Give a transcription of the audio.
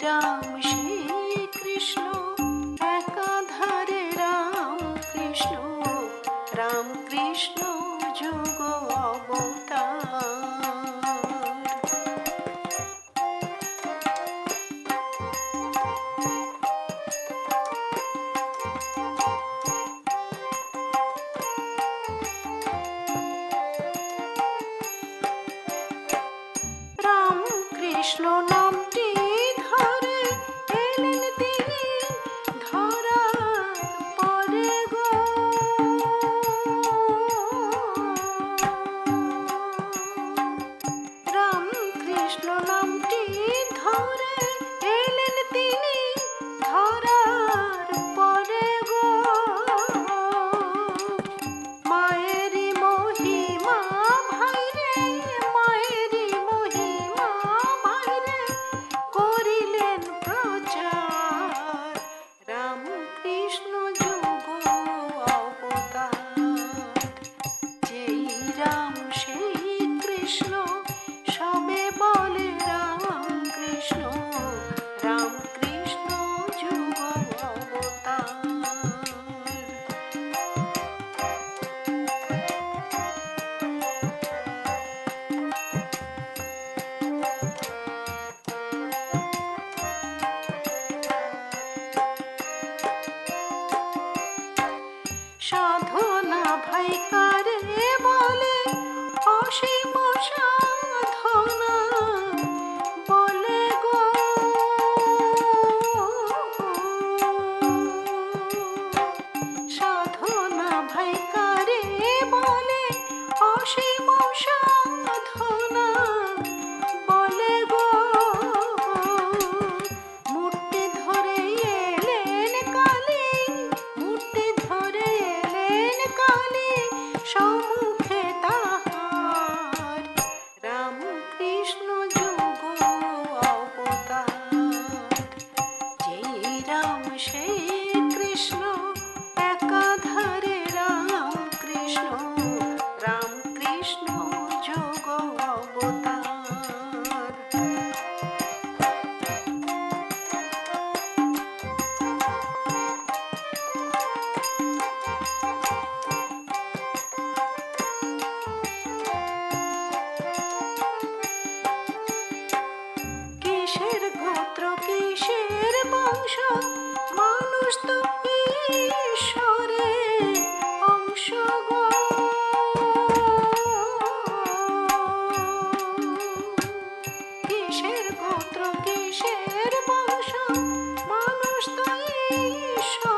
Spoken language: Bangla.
রাম সেই কৃষ্ণ একাধারে রাম কৃষ্ণ রাম কৃষ্ণ যুগ অবতার। রাম কৃষ্ণ নামটি ধরে এলেন তিনি ধরার পরে গো। রাম কৃষ্ণ নামটি ধরে এলেন তিনি ধরার পরে গো। মায়েরই মহিমা ভাইরে মায়েরই মহিমা ভাইরে করিলেন প্রচার। রাম কৃষ্ণ যুগ অবতার। যেই রাম সেই কৃষ্ণ সবে বলে রাম কৃষ্ণ রাম কৃষ্ণ যুগ অবতার। সাধনা ভাই কারে বলে অসীম সাধনা বলে গো। সাধনা ভাই কারে বলে অসীম সাধনা বলে গো। মূর্তি ধরে এলেন কালী মূর্তি ধরে এলেন কালী সম্মুখে তাহার। রাম কৃষ্ণ যুগ অবতার। যেই রাম সেই কৃষ্ণ একাধারে রাম কৃষ্ণ রাম কৃষ্ণ যুগ অবতার। কিসের গোত্র কিসের বংশ মানুষ তো ঈশ্বরের অংশ গো। কিসের গোত্র কিসের বংশ মানুষ তো ঈশ্বর